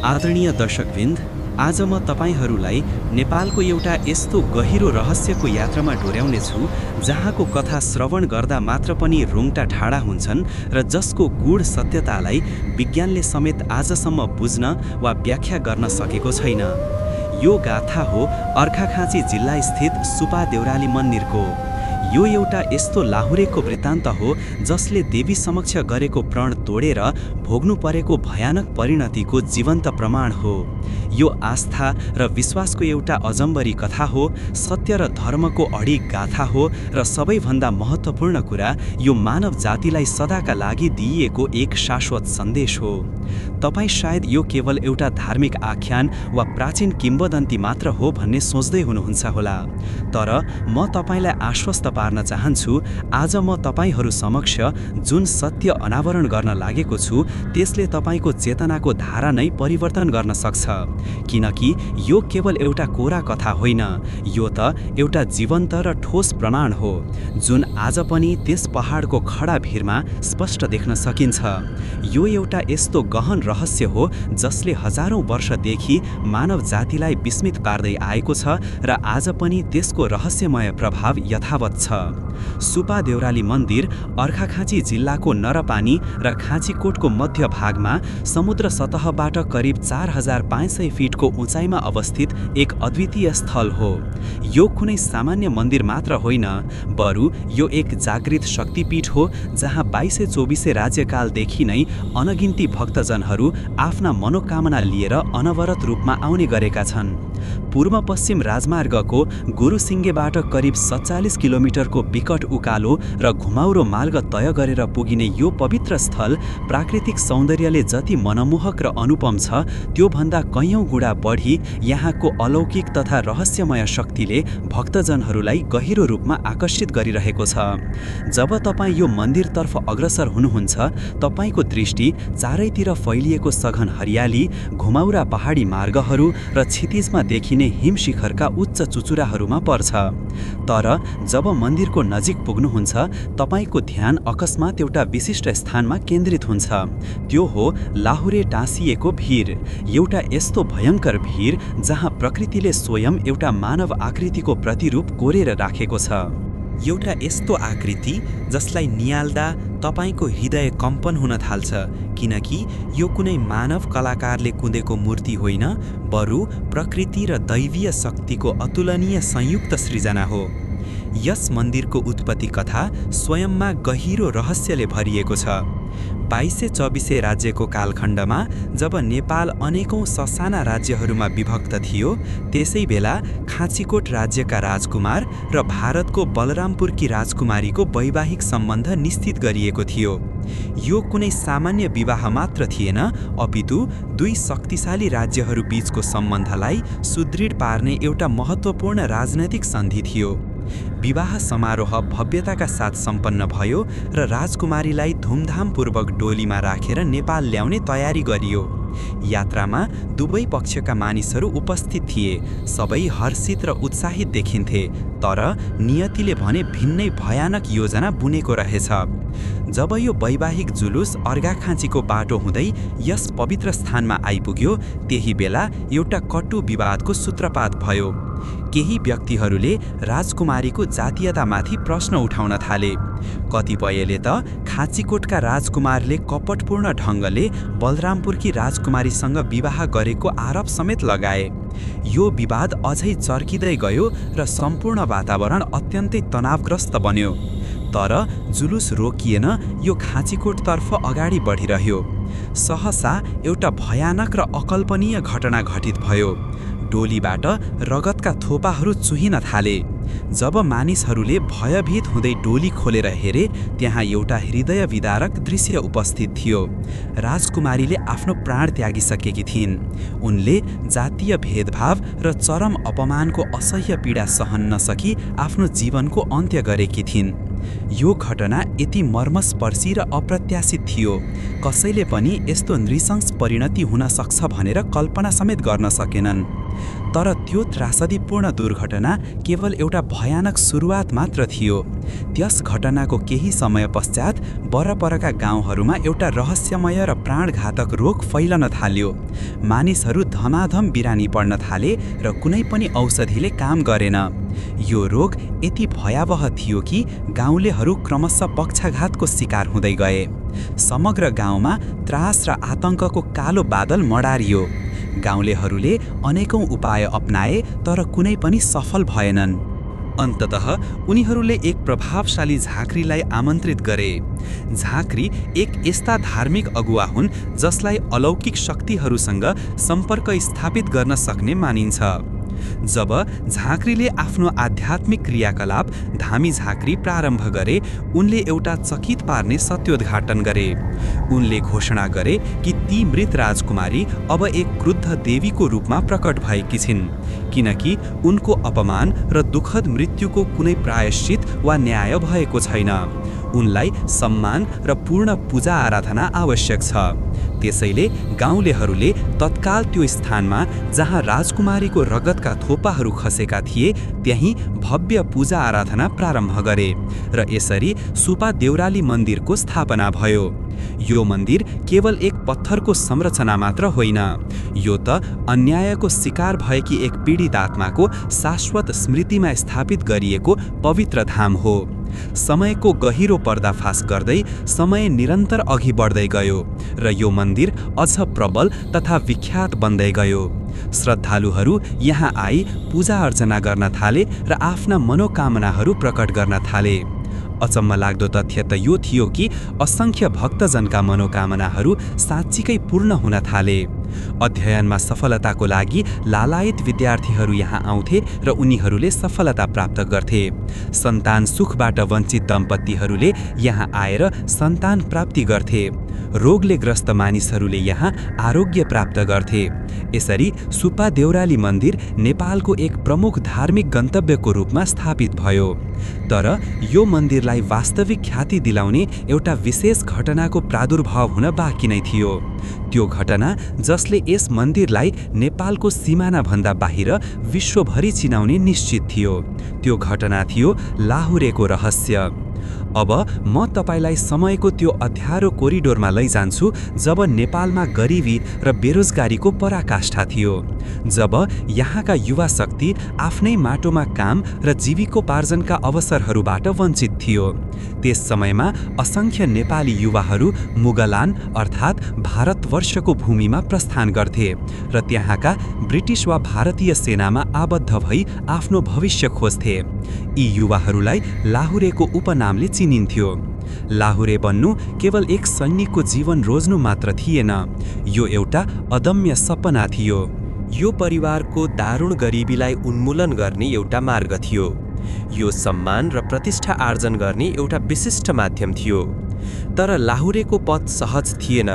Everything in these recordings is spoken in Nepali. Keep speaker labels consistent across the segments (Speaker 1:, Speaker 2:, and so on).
Speaker 1: आदरणीय दर्शकवृन्द, आज म तपाईहरूलाई नेपालको एउटा यस्तो गहिरो रहस्यको यात्रामा डोर्याउने छु जहाँको कथा श्रवण गर्दा मात्र पनि रुङ्टा ठाडा हुन्छन् र जसको गूढ सत्यतालाई विज्ञानले समेत आजसम्म बुझ्न वा व्याख्या गर्न सकेको छैन। यो गाथा हो अर्घाखाँची जिल्ला स्थित सुपा देउराली मन्दिरको। यो एउटा यस्तो लाहुरेको वृत्तान्त हो जसले देवी समक्ष गरेको प्रण तोडेर भोग्नु परेको भयानक परिणतिको जीवन्त प्रमाण हो। यो आस्था र विश्वासको एउटा अजम्बरी कथा हो, सत्य र धर्मको अडिग गाथा हो र सबैभन्दा महत्त्वपूर्ण कुरा, यो मानव जातिलाई सदाका लागि दिइएको एक शाश्वत सन्देश हो। तपाईँ सायद यो केवल एउटा धार्मिक आख्यान वा प्राचीन किम्वदन्ती मात्र हो भन्ने सोच्दै हुनुहुन्छ होला, तर म तपाईँलाई आश्वस्त पार्न चाहन्छु, आज म तपाईहरू समक्ष जुन सत्य अनावरण गर्न लागेको छु त्यसले तपाईँको चेतनाको धारा नै परिवर्तन गर्न सक्छ। किनकि यो केवल एउटा कोरा कथा होइन, यो त एउटा जीवन्त र ठोस प्रमाण हो जुन आज पनि त्यस पहाडको खडा भिरमा स्पष्ट देख्न सकिन्छ। यो एउटा यस्तो गहन रहस्य हो जसले हजारौं वर्षदेखि मानव जातिलाई विस्मित पार्दै आएको छ र आज पनि त्यसको रहस्यमय प्रभाव यथावत छ। सुपा देउराली मन्दिर अर्घाखाँची जिल्लाको नरपानी र खाँचीकोटको मध्य भागमा समुद्र सतहबाट करिब 4500 फिटको उचाइमा अवस्थित एक अद्वितीय स्थल हो। यो कुनै सामान्य मन्दिर मात्र होइन, बरु यो एक जागृत शक्तिपीठ हो जहाँ 2224 राज्यकालदेखि नै अनगिन्ती भक्तजनहरू आफ्ना मनोकामना लिएर अनवरत रूपमा आउने गरेका छन्। पूर्व पश्चिम राजमार्गको गुरुसिङ्गेबाट करिब 47 किलोमिटरको विकट उकालो र घुमाउरो मार्ग तय गरेर पुगिने यो पवित्र स्थल प्राकृतिक सौन्दर्यले जति मनमोहक र अनुपम छ त्योभन्दा कैयौं गुणा बढी यहाँको अलौकिक तथा रहस्यमय शक्तिले भक्तजनहरूलाई गहिरो रूपमा आकर्षित गरिरहेको छ। जब तपाईँ यो मन्दिरतर्फ अग्रसर हुनुहुन्छ, तपाईँको दृष्टि चारैतिर फैलिएको सघन हरियाली, घुमाउरा पहाडी मार्गहरू र क्षितिजमा देखिने हिमशिखरका उच्च चुचुराहरूमा पर्छ। तर जब मन्दिरको नजिक पुग्नुहुन्छ, तपाईँको ध्यान अकस्मात एउटा विशिष्ट स्थानमा केन्द्रित हुन्छ। त्यो हो लाहुरे टाँसिएको भिर, एउटा यस्तो भयङ्कर भिर जहाँ प्रकृतिले स्वयं एउटा मानव आकृतिको प्रतिरूप कोरेर राखेको छ। एउटा यस्तो आकृति जसलाई नियाल्दा तपाईको हृदय कम्पन हुन थाल्छ, किनकि यो कुनै मानव कलाकारले कुँदेको मूर्ति होइन, बरु प्रकृति र दैवीय शक्तिको अतुलनीय संयुक्त सृजना हो। यस मन्दिरको उत्पत्ति कथा स्वयंमा गहिरो रहस्यले भरिएको छ। 2224 राज्यको कालखण्डमा जब नेपाल अनेकौं ससाना राज्यहरूमा विभक्त थियो, त्यसै बेला खाँचीकोट राज्यका राजकुमार र भारतको बलरामपुरकी राजकुमारीको वैवाहिक सम्बन्ध निश्चित गरिएको थियो। यो कुनै सामान्य विवाह मात्र थिएन, अपितु दुई शक्तिशाली राज्यहरू बीचको सम्बन्धलाई सुदृढ पार्ने एउटा महत्त्वपूर्ण राजनैतिक सन्धि थियो। विवाह समारोह भव्यताका साथ सम्पन्न भयो र राजकुमारीलाई धुमधामपूर्वक डोलीमा राखेर नेपाल ल्याउने तयारी गरियो। यात्रामा दुवै पक्षका मानिसहरू उपस्थित थिए, सबै हर्षित र उत्साहित देखिन्थे, तर नियतिले भने भिन्नै भयानक योजना बुनेको रहेछ। जब यो वैवाहिक जुलुस अर्घाखाँचीको बाटो हुँदै यस पवित्र स्थानमा आइपुग्यो, त्यही बेला एउटा कटु विवादको सूत्रपात भयो। केही व्यक्तिहरूले राजकुमारीको जातीयतामाथि प्रश्न उठाउन थाले। कतिपयले त खाँचीकोटका राजकुमारले कपटपूर्ण ढङ्गले बलरामपुरकी राजकुमारीसँग विवाह गरेको आरोप समेत लगाए। यो विवाद अझै चर्किँदै गयो र सम्पूर्ण वातावरण अत्यन्तै तनावग्रस्त बन्यो। तर जुलुस रोकिएन, यो खाँचीकोटतर्फ अगाडि बढिरह्यो। सहसा एउटा भयानक र अकल्पनीय घटना घटित भयो। डोलीबाट रगतका थोपाहरू चुहिन थाले। जब मानिसहरूले भयभीत हुँदै डोली खोलेर हेरे, त्यहाँ एउटा हृदय विदारक दृश्य उपस्थित थियो। राजकुमारीले आफ्नो प्राण त्यागिसकेकी थिइन्। उनले जातीय भेदभाव र चरम अपमानको असह्य पीडा सहन नसकी आफ्नो जीवनको अन्त्य गरेकी थिइन्।
Speaker 2: यो घटना यति मर्मस्पर्शी र अप्रत्याशित थियो, कसैले पनि यस्तो नृशंस परिणति हुन सक्छ भनेर कल्पना समेत गर्न सकेनन्। तर त्यो त्रासदीपूर्ण दुर्घटना केवल एउटा भयानक सुरुवात मात्र थियो। त्यस घटनाको केही समय पश्चात वरपरका गाउँहरूमा एउटा रहस्यमय र प्राणघातक रोग फैलन थाल्यो। मानिसहरू धमाधम बिरानी पर्न थाले र कुनै पनि औषधिले काम गरेन। यो रोग यति भयावह थियो कि गाउँलेहरू क्रमशः पक्षाघातको शिकार हुँदै गए। समग्र गाउँमा त्रास र आतंकको कालो बादल मडारियो। गाउँलेहरूले अनेकौं उपाय अपनाए तर कुनै पनि सफल भएनन्।
Speaker 1: अन्ततः उनीहरूले एक प्रभावशाली झाँक्रीलाई आमन्त्रित गरे। झाँक्री एक यस्ता धार्मिक अगुवा हुन् जसलाई अलौकिक शक्तिहरूसँग सम्पर्क स्थापित गर्न सक्ने मानिन्छ। जब झाँक्रीले आफ्नो आध्यात्मिक क्रियाकलाप धामी झाँक्री प्रारम्भ गरे, उनले एउटा चकित पार्ने सत्योद्घाटन गरे। उनले घोषणा गरे कि ती मृत राजकुमारी अब एक क्रुद्ध देवीको रूपमा प्रकट भएकी छिन्, किनकि उनको अपमान र दुःखद मृत्युको कुनै प्रायश्चित वा न्याय भएको छैन। उनलाई सम्मान र पूर्ण पूजा आराधना आवश्यक छ। त्यसैले गाउँलेहरूले तत्काल त्यो स्थानमा जहाँ राजकुमारीको रगतका थोपाहरू खसेका थिए त्यही भव्य पूजा आराधना प्रारम्भ गरे र यसरी सुपा देउराली मन्दिरको स्थापना भयो। यो मन्दिर केवल एक पत्थरको संरचना मात्र होइन, यो त अन्यायको शिकार भएकी एक पीडित आत्माको शाश्वत स्मृतिमा स्थापित गरिएको पवित्र धाम हो। समयको गहिरो पर्दाफास गर्दै समय निरन्तर अघि बढ्दै गयो र यो मन्दिर अझ प्रबल तथा विख्यात बन्दै गयो। श्रद्धालुहरू यहाँ आई पूजा अर्चना गर्न थाले र आफ्ना मनोकामनाहरू प्रकट गर्न थाले। अचम्म लाग्दो तथ्य त यो थियो कि असंख्य भक्तजनका मनोकामनाहरू साँच्चीकै पूर्ण हुन थाले। अध्ययनमा सफलताको लागि लालायित विद्यार्थीहरू यहाँ आउँथे र उनीहरूले सफलता प्राप्त गर्थे। सन्तान सुखबाट वञ्चित दम्पतिहरूले यहाँ आएर सन्तान प्राप्ति गर्थे। रोगले ग्रस्त मानिसहरूले यहाँ आरोग्य प्राप्त गर्थे। यसरी सुपा देउराली मन्दिर नेपालको एक प्रमुख धार्मिक गन्तव्यको रूपमा स्थापित भयो। तर यो मन्दिरलाई वास्तविक ख्याति दिलाउने एउटा विशेष घटनाको प्रादुर्भाव हुन बाँकी नै थियो। त्यो घटना जसले यस मन्दिरलाई नेपालको सिमानाभन्दा बाहिर विश्वभरि चिनाउने निश्चित थियो। त्यो घटना थियो लाहुरेको रहस्य। अब म तपाईलाई समयको त्यो अध्यारो कोरिडोरमा लैजान्छु जब नेपालमा गरिबी र बेरोजगारीको पराकाष्ठा थियो, जब यहाँका युवा शक्ति आफ्नै माटोमा काम र जीविकोपार्जनका अवसरहरूबाट वञ्चित थियो। त्यस समयमा असंख्य नेपाली युवाहरू मुगलान अर्थात् भारतवर्षको भूमिमा प्रस्थान गर्थे र त्यहाँका ब्रिटिस वा भारतीय सेनामा आबद्ध भई आफ्नो भविष्य खोज्थे। यी युवाहरूलाई लाहुरेको उपनामले चिनिन्थ्यो। लाहुरे बन्नु केवल एक सैनिकको जीवन रोज्नु मात्र थिएन, यो एउटा अदम्य सपना थियो। यो परिवारको दारुण गरिबीलाई उन्मूलन गर्ने एउटा मार्ग थियो। यो सम्मान र प्रतिष्ठा आर्जन गर्ने एउटा विशिष्ट माध्यम थियो। तर लाहुरेको पथ सहज थिएन।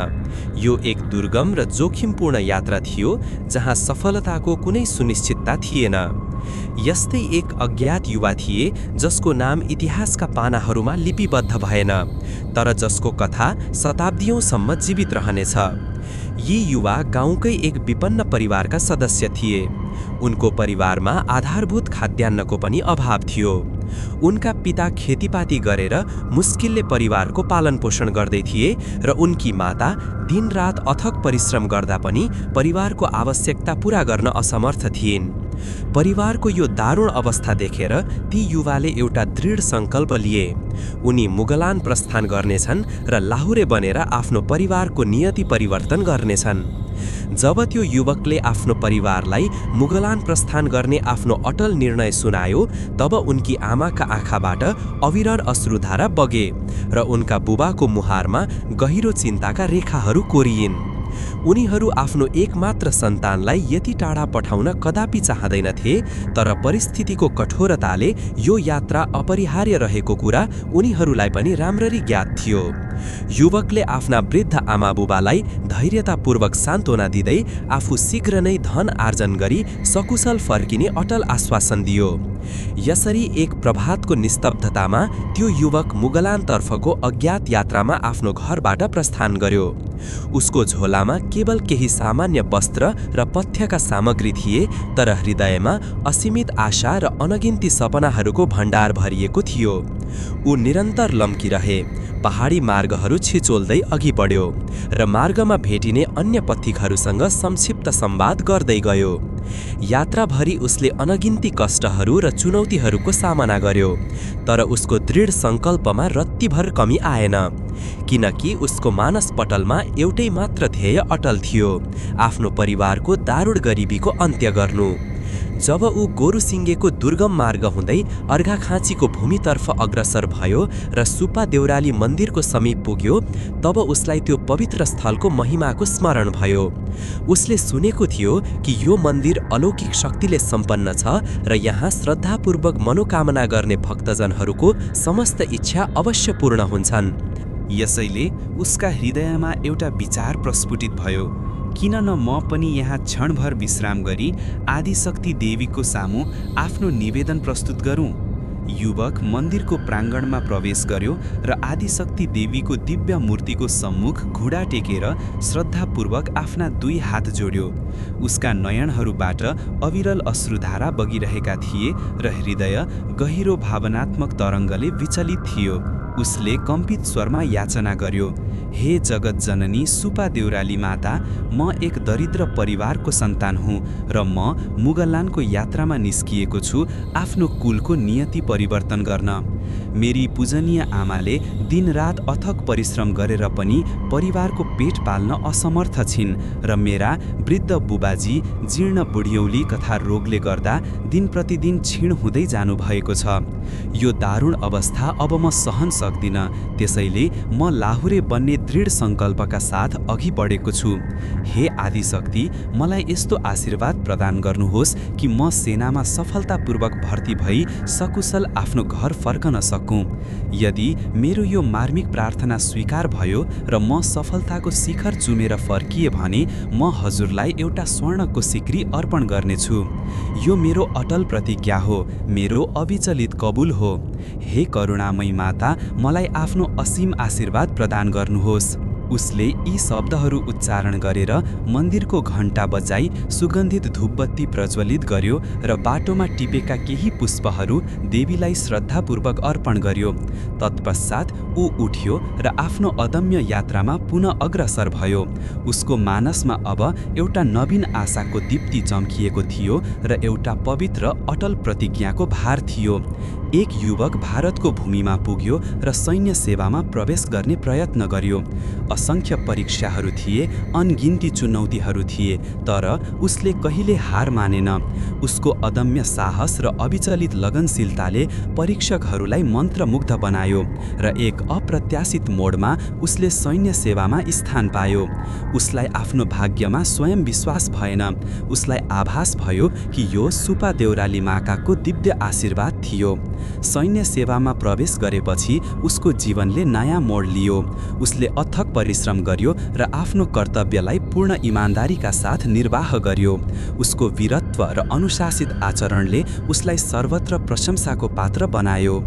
Speaker 1: यो एक दुर्गम र जोखिमपूर्ण यात्रा थियो जहाँ सफलताको कुनै सुनिश्चितता थिएन। यस्तै एक अज्ञात युवा थिए जसको नाम इतिहासका पानाहरूमा लिपिबद्ध भएन, तर जसको कथा शताब्दीयौंसम्म जीवित रहनेछ। यी युवा गाउँकै एक विपन्न परिवारका सदस्य थिए। उनको परिवारमा आधारभूत खाद्यान्नको पनि अभाव थियो। उनका पिता खेतीपाती गरेर मुस्किलले परिवारको पालनपोषण गर्दै थिए र उनकी माता दिनरात अथक परिश्रम गर्दा पनि परिवारको आवश्यकता पूरा गर्न असमर्थ थिइन्। परिवारको यो दारुण अवस्था देखेर ती युवाले एउटा दृढ सङ्कल्प लिए। उनी मुगलान प्रस्थान गर्नेछन् र लाहुरे बनेर आफ्नो परिवारको नियति परिवर्तन गर्नेछन्। जब त्यो युवकले आफ्नो परिवारलाई मुगलान प्रस्थान गर्ने आफ्नो अटल निर्णय सुनायो, तब उनकी आमाका आँखाबाट अविरल अश्रुधारा बगे र उनका बुबाको मुहारमा गहिरो चिन्ताका रेखाहरू कोरिइन्। उनीहरू आफ्नो एकमात्र सन्तानलाई यति टाढा पठाउन कदापि चाहँदैनथे, तर परिस्थितिको कठोरताले यो यात्रा अपरिहार्य रहेको कुरा उनीहरूलाई पनि राम्ररी ज्ञात थियो।
Speaker 3: युवकले आफ्ना वृद्ध आमाबुबालाई धैर्यतापूर्वक सान्त्वना दिँदै आफू शीघ्र नै धन आर्जन गरी सकुशल फर्किने अटल आश्वासन दियो। यसरी एक प्रभातको निस्तब्धतामा त्यो युवक मुगलानतर्फको अज्ञात यात्रामा आफ्नो घरबाट प्रस्थान गर्यो। उसको झोलामा केवल केही सामान्य वस्त्र र पथ्यका सामग्री थिए, तर हृदयमा असीमित आशा र अनगिन्ती सपनाहरूको भण्डार भरिएको थियो। ऊ निरन्तर लम्किरहे, पहाडी मार्गहरू छिचोल्दै अघि बढ्यो र मार्गमा भेटिने अन्य पथिकहरूसँग संक्षिप्त संवाद गर्दै गयो। यात्राभरि उसले अनगिन्ती कष्टहरू र चुनौतीहरूको सामना गर्यो, तर उसको दृढ सङ्कल्पमा रत्तिभर कमी आएन, किनकि उसको मानसपटलमा एउटै मात्र ध्येय अटल थियो, आफ्नो परिवारको दारुण गरिबीको अन्त्य गर्नु। जब ऊ गोरुसिङ्गेको दुर्गम मार्ग हुँदै अर्घाखाँचीको भूमितर्फ अग्रसर भयो र सुपा देउराली मन्दिरको समीप पुग्यो, तब उसलाई त्यो पवित्र स्थलको महिमाको स्मरण भयो। उसले सुनेको थियो कि यो मन्दिर अलौकिक शक्तिले सम्पन्न छ र यहाँ श्रद्धापूर्वक मनोकामना गर्ने भक्तजनहरूको समस्त इच्छा अवश्य पूर्ण हुन्छन्।
Speaker 1: यसैले उसका हृदयमा एउटा विचार प्रस्फुटित भयो, किन न म पनि यहाँ क्षणभर विश्राम गरी आदिशक्ति देवीको सामु आफ्नो निवेदन प्रस्तुत गरौँ। युवक मन्दिरको प्राङ्गणमा प्रवेश गर्यो र आदिशक्ति देवीको दिव्य मूर्तिको सम्मुख घुँडा टेकेर श्रद्धापूर्वक आफ्ना दुई हात जोड्यो। उसका नयनहरूबाट अविरल अश्रुधारा बगिरहेका थिए र हृदय गहिरो भावनात्मक तरङ्गले विचलित थियो। उसले कम्पित स्वरमा याचना गर्यो, हे जगत जननी सुपा देउराली माता, म एक दरिद्र परिवारको सन्तान हुँ र म मुगलानको यात्रामा निस्किएको छु आफ्नो कुलको नियति परिवर्तन गर्न। मेरी पूजनीय आमाले दिनरात अथक परिश्रम गरेर पनि परिवारको पेट पाल्न असमर्थ छिन् र मेरा वृद्ध बुबाजी जीर्ण बुढ्यौली तथा रोगले गर्दा दिन प्रतिदिन क्षीण हुँदै जानुभएको छ। यो दारुण अवस्था अब म सहन सक्दिन, त्यसैले म लाहुरे बन्ने दृढ सङ्कल्पका साथ अघि बढेको छु। हे आदिशक्ति, मलाई यस्तो आशीर्वाद प्रदान गर्नुहोस् कि म सेनामा सफलतापूर्वक भर्ती भई सकुशल आफ्नो घर फर्कन सकूँ। यदि मेरो यो मार्मिक प्रार्थना स्वीकार भयो र म सफलताको शिखर चुमेर फर्किए भने म हजुरलाई एउटा स्वर्णको सिक्री अर्पण गर्नेछु। यो मेरो अटल प्रतिज्ञा हो, मेरो अविचलित कबुल हो। हे करुणामयी माता, मलाई आफ्नो असीम आशीर्वाद प्रदान गर्नुहोस्। उसले यी शब्दहरू उच्चारण गरेर मन्दिरको घण्टा बजाई सुगन्धित धूपबत्ती प्रज्वलित गर्यो र बाटोमा टिपेका केही पुष्पहरू देवीलाई श्रद्धापूर्वक अर्पण गर्यो। तत्पश्चात ऊ उठ्यो र आफ्नो अदम्य यात्रामा पुनः अग्रसर भयो। उसको मानसमा अब एउटा नवीन आशाको दीप्ति चम्किएको थियो र एउटा पवित्र अटल प्रतिज्ञाको भार थियो। एक युवक भारतको भूमिमा पुग्यो र सैन्य सेवामा प्रवेश गर्ने प्रयत्न गर्यो। असंख्य परीक्षाहरू थिए, अनगिन्ती चुनौतीहरू थिए, तर उसले कहिले हार मानेन। उसको अदम्य साहस र अविचलित लगनशीलताले परीक्षकहरूलाई मन्त्रमुग्ध बनायो र एक अप्रत्याशित मोडमा उसले सैन्य सेवामा स्थान पायो। उसलाई आफ्नो भाग्यमा स्वयं विश्वास भएन। उसलाई आभास भयो कि यो सुपा देउराली माकाको दिव्य आशीर्वाद थियो। सैन्य सेवामा प्रवेश गरेपछि उसको जीवनले नयाँ मोड लियो। उसले अथक परिश्रम गर्यो र आफ्नो कर्तव्यलाई पूर्ण इमानदारीका साथ निर्वाह गर्यो। उसको वीरत्व र अनुशासित आचरणले उसलाई सर्वत्र प्रशंसाको पात्र बनायो।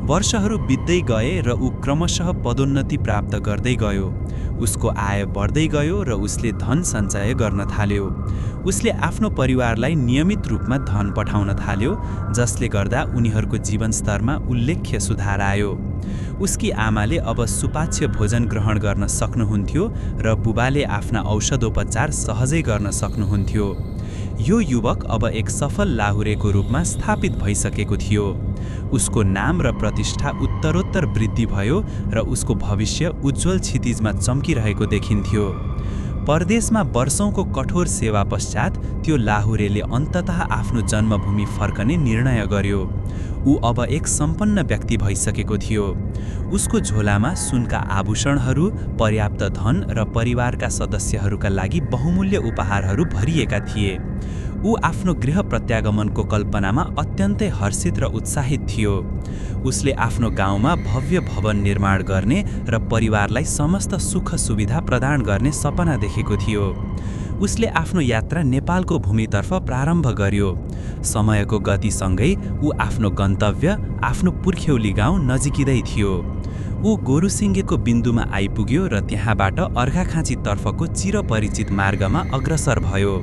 Speaker 1: वर्षहरू बित्दै गए र ऊ क्रमशः पदोन्नति प्राप्त गर्दै गयो। उसको आय बढ्दै गयो र उसले धन सञ्चय गर्न थाल्यो। उसले आफ्नो परिवारलाई नियमित रूपमा धन पठाउन थाल्यो, जसले गर्दा उनीहरूको जीवनस्तरमा उल्लेख्य सुधार आयो। उसकी आमाले अब सुपाच्य भोजन ग्रहण गर्न सक्नुहुन्थ्यो र बुबाले आफ्ना औषधोपचार सहजै गर्न सक्नुहुन्थ्यो। यो युवक अब एक सफल लाहुरेको रूपमा स्थापित भइसकेको थियो। उसको नाम र प्रतिष्ठा उत्तरोत्तर वृद्धि भयो र उसको भविष्य उज्जवल क्षितिजमा चम्किरहेको देखिन्थ्यो। परदेशमा वर्षौंको कठोर सेवा पश्चात त्यो लाहुरेले अन्ततः आफ्नो जन्मभूमि फर्कने निर्णय गर्यो। ऊ अब एक सम्पन्न व्यक्ति भइसकेको थियो। उसको झोलामा सुनका आभूषणहरू, पर्याप्त धन र परिवारका सदस्यहरूका लागि बहुमूल्य उपहारहरू भरिएका थिए।
Speaker 2: ऊ आफ्नो गृह प्रत्यागमनको कल्पनामा अत्यन्तै हर्षित र उत्साहित थियो। उसले आफ्नो गाउँमा भव्य भवन निर्माण गर्ने र परिवारलाई समस्त सुख सुविधा प्रदान गर्ने सपना देखेको थियो। उसले आफ्नो यात्रा नेपालको भूमितर्फ प्रारम्भ गर्यो। समयको गतिसँगै ऊ आफ्नो गन्तव्य, आफ्नो पुर्ख्यौली गाउँ नजिकिँदै थियो। ऊ गोरुसिङ्गेको बिन्दुमा आइपुग्यो र त्यहाँबाट अर्घाखाँचीतर्फको चिरपरिचित मार्गमा अग्रसर भयो।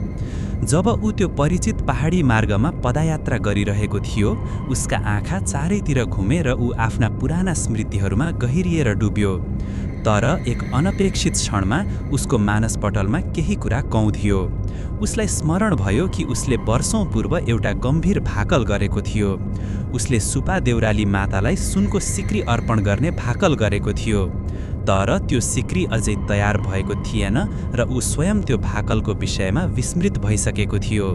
Speaker 2: जब ऊ त्यो परिचित पहाडी मार्गमा पदयात्रा गरिरहेको थियो, उसका आँखा चारैतिर घुमे र ऊ आफ्ना पुराना स्मृतिहरूमा गहिरिएर डुब्यो। तर एक अनपेक्षित क्षणमा उसको मानसपटलमा केही कुरा कौँधियो। उसलाई स्मरण भयो कि उसले वर्षौं पूर्व एउटा गम्भीर भाकल गरेको थियो। उसले सुपा देउराली मातालाई सुनको सिक्री अर्पण गर्ने भाकल गरेको थियो। तर त्यो सिक्री अझै तयार भएको थिएन र ऊ स्वयं त्यो भाकलको विषयमा विस्मृत भइसकेको थियो।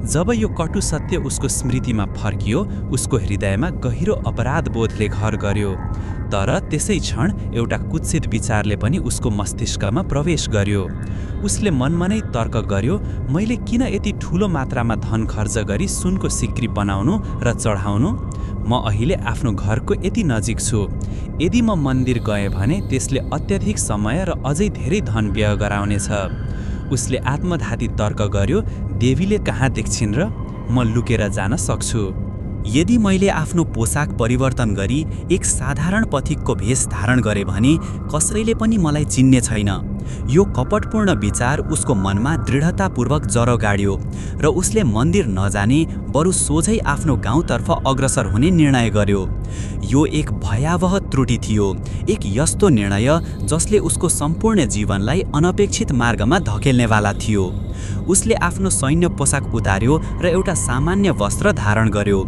Speaker 2: जब यो कटु सत्य उसको स्मृतिमा फर्कियो, उसको हृदयमा गहिरो अपराध बोधले घर गर्यो। तर त्यसै क्षण एउटा कुत्सित विचारले पनि उसको मस्तिष्कमा प्रवेश गर्यो। उसले मनमा नै तर्क गर्यो, मैले किन यति ठूलो मात्रामा धन खर्च गरी सुनको सिक्री बनाउनु र चढाउनु? म अहिले आफ्नो घरको यति नजिक छु। यदि म मन्दिर गएँ भने त्यसले अत्यधिक समय र अझै धेरै धन व्यय गराउनेछ। उसले आत्मघाती तर्क गर्यो, देवीले कहाँ देख्छिन् र म लुकेर जान सक्छु।
Speaker 1: यदि मैले आफ्नो पोसाक परिवर्तन गरी एक साधारण पथिकको भेष धारण गरेँ भने कसैले पनि मलाई चिन्ने छैन। यो कपटपूर्ण विचार उसको मनमा दृढतापूर्वक जरो गाड्यो र उसले मन्दिर नजाने बरु सोझै आफ्नो गाउँतर्फ अग्रसर हुने निर्णय गर्यो। यो एक भयावह त्रुटि थियो, एक यस्तो निर्णय जसले उसको सम्पूर्ण जीवनलाई अनपेक्षित मार्गमा धकेल्नेवाला थियो। उसले आफ्नो सैन्य पोसाक उतार्यो र एउटा सामान्य वस्त्र धारण गर्यो।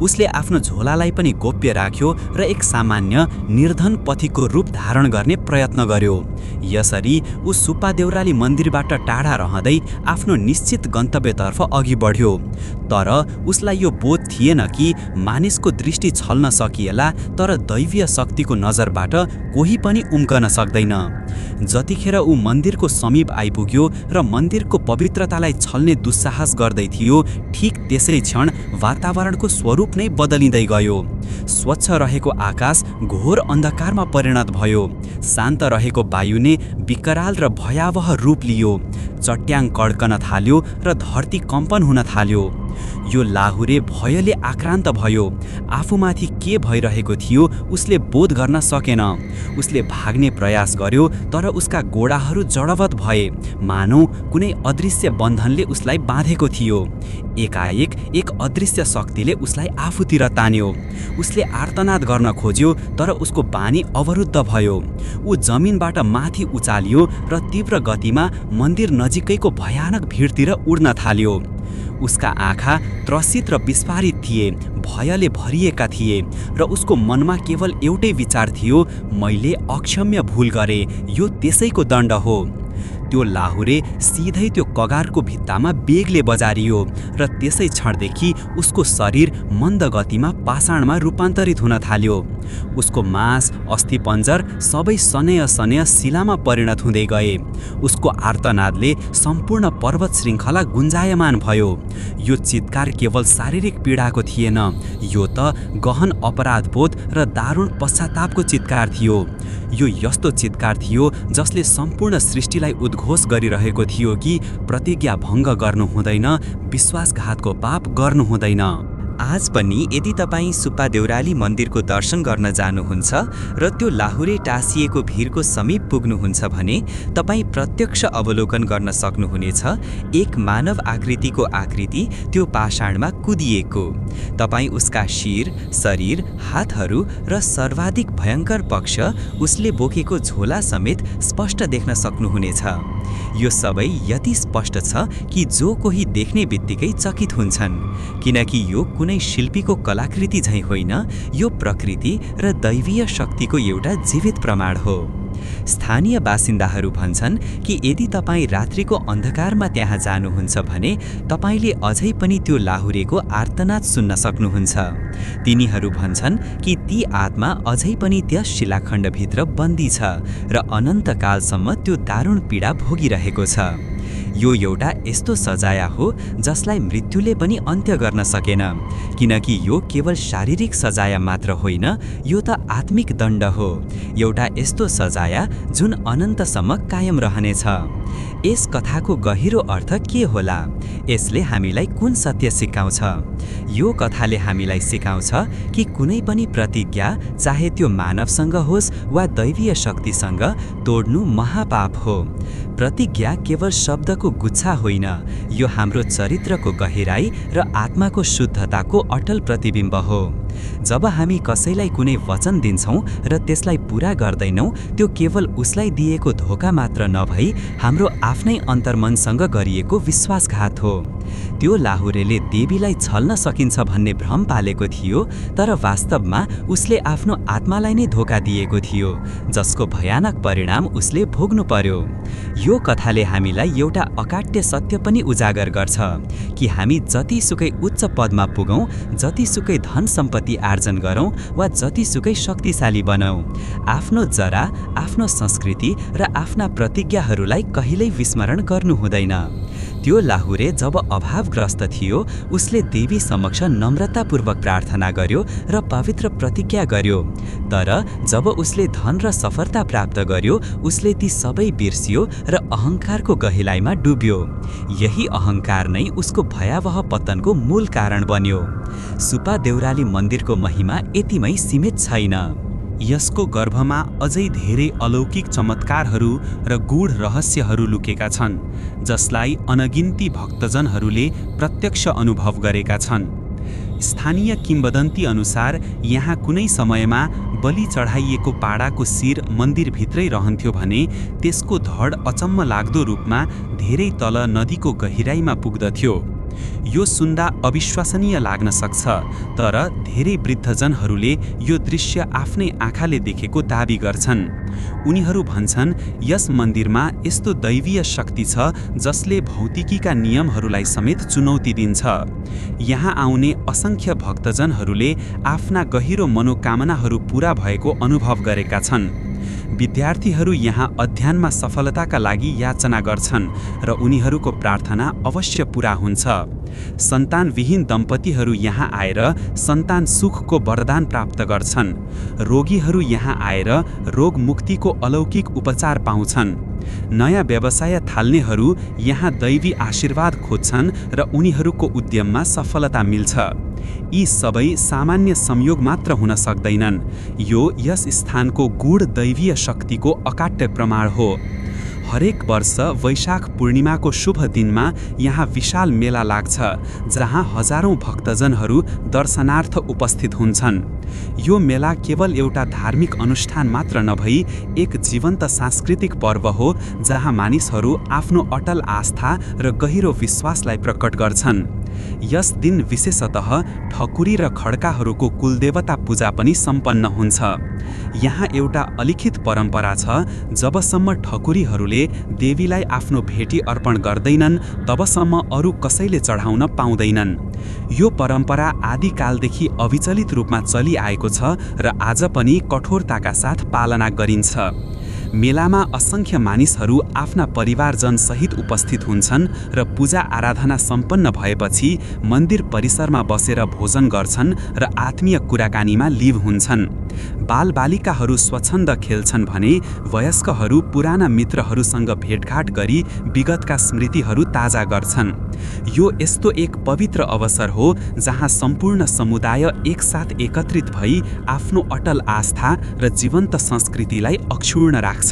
Speaker 1: उसले आफ्नो झोलालाई पनि गोप्य राख्यो र एक सामान्य निर्धन पथिकको रूप धारण गर्ने प्रयत्न गर्यो। यसरी ऊ सुपा देउराली मन्दिरबाट टाढा रहँदै आफ्नो निश्चित गन्तव्यतर्फ अघि बढ्यो। तर उसलाई यो बोध थिएन कि मानिसको दृष्टि छल्न सकिएला, तर दैवीय शक्तिको नजरबाट कोही पनि उम्कन सक्दैन। जतिखेर ऊ मन्दिरको समीप आइपुग्यो र मन्दिरको पवित्रतालाई छल्ने दुस्साहस गर्दै थियो, ठिक त्यसै क्षण वातावरणको स्वरूप नै बदलिँदै गयो। स्वच्छ रहेको आकाश घोर अन्धकारमा परिणत भयो। शान्त रहेको वायु ने विकराल र भयावह रूप लियो। चट्याङ कड्कन थाल्यो र धरती कम्पन हुन थाल्यो। यो लाहुरे भयले आक्रान्त भयो। आफूमाथि के भइरहेको थियो उसले बोध गर्न सकेन। उसले भाग्ने प्रयास गर्यो, तर उसका गोडाहरू जडवत भए, मानौ कुनै अदृश्य बन्धनले उसलाई बाँधेको थियो। एकाएक एक अदृश्य शक्तिले उसलाई आफूतिर तान्यो। उसले आर्तनाद गर्न खोज्यो, तर उसको बानी अवरुद्ध भयो। ऊ जमिनबाट माथि उचालियो र तीव्र गतिमा मन्दिर नजिकैको भयानक भिडतिर उड्न थाल्यो। उसका आँखा त्रसित र विस्फारित थिए, भयले भरिएका थिए र उसको मनमा केवल एउटै विचार थियो, मैले अक्षम्य भूल गरेँ, यो त्यसैको दण्ड हो। त्यो लाहुरे सिधै त्यो कगारको भित्तामा बेगले बजारियो र त्यसै क्षणदेखि उसको शरीर मन्द गतिमा पाषाणमा रूपान्तरित हुन थाल्यो। उसको मांस, अस्थिपञ्जर सबै सनेय सनेय शिलामा परिणत हुँदै गए। उसको आर्तनादले सम्पूर्ण पर्वत श्रृङ्खला गुन्जायमान भयो। यो चित्कार केवल शारीरिक पीडाको थिएन, यो त गहन अपराधबोध र दारुण पश्चातापको चित्कार थियो। यो यस्तो चित्कार थियो जसले सम्पूर्ण सृष्टिलाई उद्घोष गरिरहेको थियो कि प्रतिज्ञा भङ्ग गर्नु हुँदैन, विश्वासघातको पाप गर्नु हुँदैन।
Speaker 4: आज पनि यदि तपाईँ सुपा देउराली मन्दिरको दर्शन गर्न जानुहुन्छ र त्यो लाहुरे टाँसिएको भिरको समीप पुग्नुहुन्छ भने तपाईँ प्रत्यक्ष अवलोकन गर्न सक्नुहुनेछ एक मानव आकृतिको आकृति त्यो पाषाणमा कुदिएको। तपाईँ उसका शिर, शरीर, हातहरू र सर्वाधिक भयङ्कर पक्ष उसले बोकेको झोला समेत स्पष्ट देख्न सक्नुहुनेछ। यो सबै यति स्पष्ट छ कि जो कोही देख्ने बित्तिकै चकित हुन्छन्, किनकि यो कुनै शिल्पीको कलाकृति झैँ होइन, यो प्रकृति र दैवीय शक्तिको एउटा जीवित प्रमाण हो। स्थानीय बासिन्दाहरू भन्छन् कि यदि तपाईँ रात्रिको अन्धकारमा त्यहाँ जानुहुन्छ भने तपाईँले अझै पनि त्यो लाहुरेको आर्तनाद सुन्न सक्नुहुन्छ। तिनीहरू भन्छन् कि ती आत्मा अझै पनि त्यस शिलाखण्डभित्र बन्दी छ र अनन्तकालसम्म त्यो दारुण पीडा भोगिरहेको छ। यो एउटा यस्तो सजाय हो जसलाई मृत्युले पनि अन्त्य गर्न सकेन, किनकि यो केवल शारीरिक सजाय मात्र होइन, यो त आत्मिक दण्ड हो, एउटा यस्तो सजाय जुन अनन्तसम्म कायम रहनेछ। यस कथाको गहिरो अर्थ के होला? यसले हामीलाई कुन सत्य सिकाउँछ? यो कथाले हामीलाई सिकाउँछ कि कुनै पनि प्रतिज्ञा, चाहे त्यो मानवसँग होस् वा दैवीय शक्तिसँग, तोड्नु महापाप हो। प्रतिज्ञा केवल शब्दको गुच्छा होइन, यो हाम्रो चरित्रको गहिराई र आत्माको शुद्धताको अटल प्रतिबिम्ब हो। जब हामी कसैलाई कुनै वचन दिन्छौँ र त्यसलाई पूरा गर्दैनौँ, त्यो केवल उसलाई दिएको धोका मात्र नभई हाम्रो आफ्नै अन्तर्मनसँग गरिएको विश्वासघात हो। त्यो लाहुरेले देवीलाई छल्न सकिन्छ भन्ने भ्रम पालेको थियो, तर वास्तवमा उसले आफ्नो आत्मालाई नै धोका दिएको थियो, जसको भयानक परिणाम उसले भोग्नु पर्यो। यो कथाले हामीलाई एउटा अकाट्य सत्य पनि उजागर गर्छ कि हामी जतिसुकै उच्च पदमा पुगौँ, जतिसुकै धन सम्पत्ति आर्जन गरौँ वा जतिसुकै शक्तिशाली बनौँ, आफ्नो जरा, आफ्नो संस्कृति र आफ्ना प्रतिज्ञाहरूलाई कहिल्यै विस्मरण गर्नु हुँदैन। त्यो लाहुरे जब अभावग्रस्त थियो, उसले देवी समक्ष नम्रतापूर्वक प्रार्थना गर्यो र पवित्र प्रतिज्ञा गर्यो, तर जब उसले धन र सफलता प्राप्त गर्यो, उसले ती सबै बिर्सियो र अहङ्कारको गहिलाइमा डुब्यो। यही अहङ्कार नै उसको भयावह पतनको मूल कारण बन्यो। सुपा देउराली मन्दिरको महिमा यतिमै सीमित छैन।
Speaker 1: यसको गर्भमा अझै धेरै अलौकिक चमत्कारहरू र गूढ रहस्यहरू लुकेका छन्, जसलाई अनगिन्ती भक्तजनहरूले प्रत्यक्ष अनुभव गरेका छन्। स्थानीय किम्वदन्ती अनुसार यहाँ कुनै समयमा बलि चढाइएको पाडाको शिर मन्दिरभित्रै रहन्थ्यो भने त्यसको धड अचम्म लाग्दो रूपमा धेरै तल नदीको गहिराइमा पुग्दथ्यो। यो सुन्दा अविश्वसनीय लाग्न सक्छ, तर धेरै वृद्धजनहरूले यो दृश्य आफ्नै आँखाले देखेको दाबी गर्छन्। उनीहरू भन्छन् यस मन्दिरमा यस्तो दैवीय शक्ति छ जसले भौतिकीका नियमहरूलाई समेत चुनौती दिन्छ। यहाँ आउने असंख्य भक्तजनहरूले आफ्ना गहिरो मनोकामनाहरू पूरा भएको अनुभव गरेका छन्। विद्यार्थीहरू यहाँ अध्ययनमा सफलताका लागि याचना गर्छन् र उनीहरूको प्रार्थना अवश्य पूरा हुन्छ। सन्तानविहीन दम्पतिहरू यहाँ आएर सन्तान सुखको वरदान प्राप्त गर्छन्। रोगीहरू यहाँ आएर रोग मुक्तिको अलौकिक उपचार पाउँछन्। नयाँ व्यवसाय थाल्नेहरू यहाँ दैवी आशीर्वाद खोज्छन् र उनीहरूको उद्यममा सफलता मिल्छ। यी सबै सामान्य संयोग मात्र हुन सक्दैनन्, यो यस स्थानको गूढ दैवीय शक्तिको अकाट्य प्रमाण हो। हरेक वर्ष वैशाख पूर्णिमाको शुभ दिनमा यहाँ विशाल मेला लाग्छ, जहाँ हजारौं भक्तजनहरू दर्शनार्थ उपस्थित हुन्छन्। यो मेला केवल एउटा धार्मिक अनुष्ठान मात्र नभई एक जीवन्त सांस्कृतिक पर्व हो, जहाँ मानिसहरू आफ्नो अटल आस्था र गहिरो विश्वासलाई प्रकट गर्छन्। यस दिन विशेषतः ठकुरी र खड्काहरूको कुलदेवता पूजा पनि सम्पन्न हुन्छ। यहाँ एउटा अलिखित परम्परा छ, जबसम्म ठकुरीहरूले देवीलाई आफ्नो भेटी अर्पण गर्दैनन् तबसम्म अरू कसैले चढाउन पाउँदैनन्। यो परम्परा आदिकालदेखि अविचलित रूपमा चलिआएको छ र आज पनि कठोरताका साथ पालना गरिन्छ। मेलामा असंख्य मानिसहरू आफ्ना परिवारजन सहित उपस्थित हुन्छन् र पूजा आराधना सम्पन्न भएपछि मन्दिर परिसरमा बसेर भोजन गर्छन् र आत्मीय कुराकानीमा लिभ हुन्छन्। बालबालिकाहरू स्वच्छन्द खेल्छन् भने वयस्कहरू पुराना मित्रहरूसँग भेटघाट गरी विगतका स्मृतिहरू ताजा गर्छन्। यो यस्तो एक पवित्र अवसर हो जहाँ सम्पूर्ण समुदाय एकसाथ एकत्रित भई आफ्नो अटल आस्था र जीवन्त संस्कृतिलाई अक्षुण्ण राख्छ।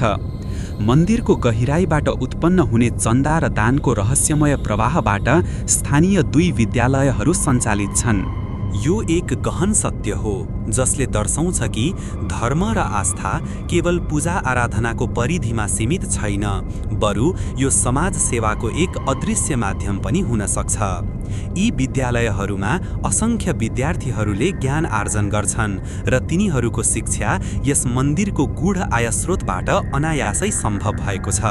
Speaker 1: मन्दिरको गहिराईबाट उत्पन्न हुने चन्दा र दानको रहस्यमय प्रवाहबाट स्थानीय 2 विद्यालयहरू सञ्चालित छन्। यो एक गहन सत्य हो जसले दर्शाउँछ कि धर्म र आस्था केवल पूजा आराधनाको परिधिमा सीमित छैन, बरु यो समाज सेवाको एक अदृश्य माध्यम पनि हुन सक्छ।
Speaker 2: यी विद्यालयहरूमा असङ्ख्य विद्यार्थीहरूले ज्ञान आर्जन गर्छन् र तिनीहरूको शिक्षा यस मन्दिरको गूढ आयस्रोतबाट अनायासै सम्भव भएको छ।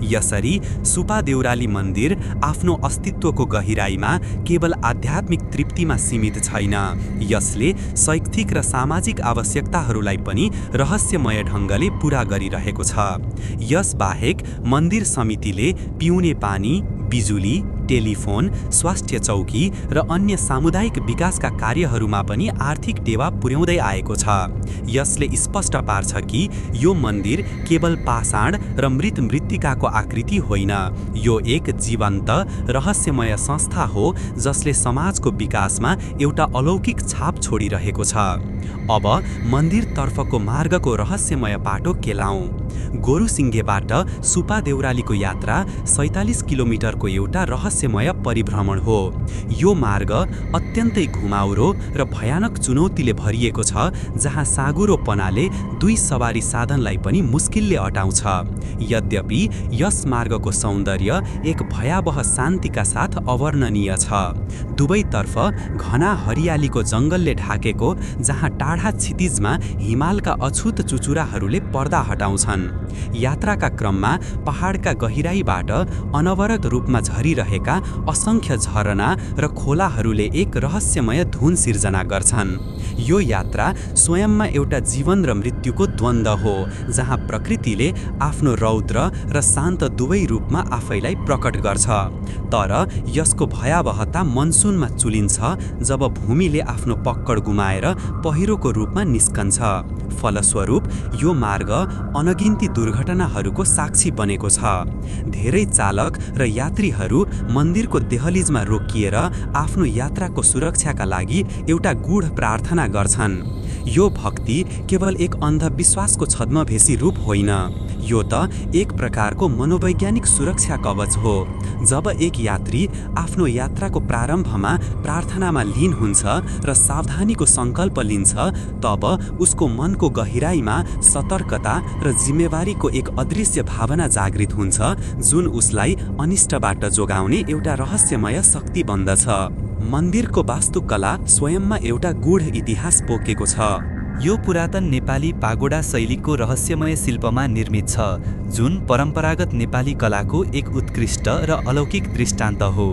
Speaker 2: यसरी सुपा देउराली मन्दिर आफ्नो अस्तित्वको गहिराईमा केवल आध्यात्मिक तृप्तिमा सीमित छैन, यसले शैक्षिक र सामाजिक आवश्यकताहरूलाई पनि रहस्यमय ढङ्गले पूरा गरिरहेको छ। यसबाहेक मन्दिर समितिले पिउने पानी, बिजुली, टेलिफोन, स्वास्थ्य चौकी र अन्य सामुदायिक विकासका कार्यहरूमा पनि आर्थिक टेवा पुर्याउँदै आएको छ। यसले स्पष्ट पार्छ कि यो मन्दिर केवल पाषाण र मृत मृत्तिकाको आकृति होइन, यो एक जीवन्त रहस्यमय संस्था हो जसले समाजको विकासमा एउटा अलौकिक छाप छोडिरहेको छ। अब मन्दिरतर्फको मार्गको रहस्यमय पाटो केलाउँ। गोरुसिङ्गेबाट सुपा देउरालीको यात्रा 47 किलोमिटरको एउटा रहस्यमय परिभ्रमण हो। यो मार्ग अत्यन्तै घुमाउरो र भयानक चुनौतीले भरिएको छ, जहाँ साँघुरोपनाले दुई सवारी साधनलाई पनि मुस्किलले अटाउँछ। यद्यपि यस मार्गको सौन्दर्य एक भयावह शान्तिका साथ अवर्णनीय छ। दुवैतर्फ घना हरियालीको जङ्गलले ढाकेको, जहाँ टाढा क्षितिजमा हिमालका अछुत चुचुराहरूले पर्दा हटाउँछन्। यात्राका क्रममा पहाडका गहिराईबाट अनवरत रूपमा झरिरहेका असङ्ख्य झरना र खोलाहरूले एक रहस्यमय धुन सिर्जना गर्छन्। यो यात्रा स्वयंमा एउटा जीवन र मृत्युको द्वन्द्व हो, जहाँ प्रकृतिले आफ्नो रौद्र र शान्त दुवै रूपमा आफैलाई प्रकट गर्छ। तर यसको भयावहता मनसुनमा चुलिन्छ, जब भूमिले आफ्नो पक्कड गुमाएर पहिरोको रूपमा निस्कन्छ। फलस्वरूप यो मार्ग अनगिन्ती दुर्घटनाहरूको साक्षी बनेको छ। धेरै चालक र यात्रीहरू मन्दिरको देहलिजमा रोकिएर आफ्नो यात्राको सुरक्षाका लागि एउटा गूढ प्रार्थना गर्छन्। यो भक्ति केवल एक अन्धविश्वासको छद्मभेषी रूप होइन, यो त एक प्रकारको मनोवैज्ञानिक सुरक्षा कवच हो। जब एक यात्री आफ्नो यात्राको प्रारम्भमा प्रार्थनामा लीन हुन्छ र सावधानीको सङ्कल्प लिन्छ, तब उसको मनको गहिराईमा सतर्कता र जिम्मेवारीको एक अदृश्य भावना जागृत हुन्छ, जुन उसलाई अनिष्टबाट जोगाउने एउटा रहस्यमय शक्ति बन्दछ। मन्दिरको वास्तुकला स्वयंमा एउटा गूढ इतिहास बोकेको छ।
Speaker 4: यो पुरातन नेपाली पागोडा शैलीको रहस्यमय शिल्पमा निर्मित छ, जुन परम्परागत नेपाली कलाको एक उत्कृष्ट र अलौकिक दृष्टान्त हो।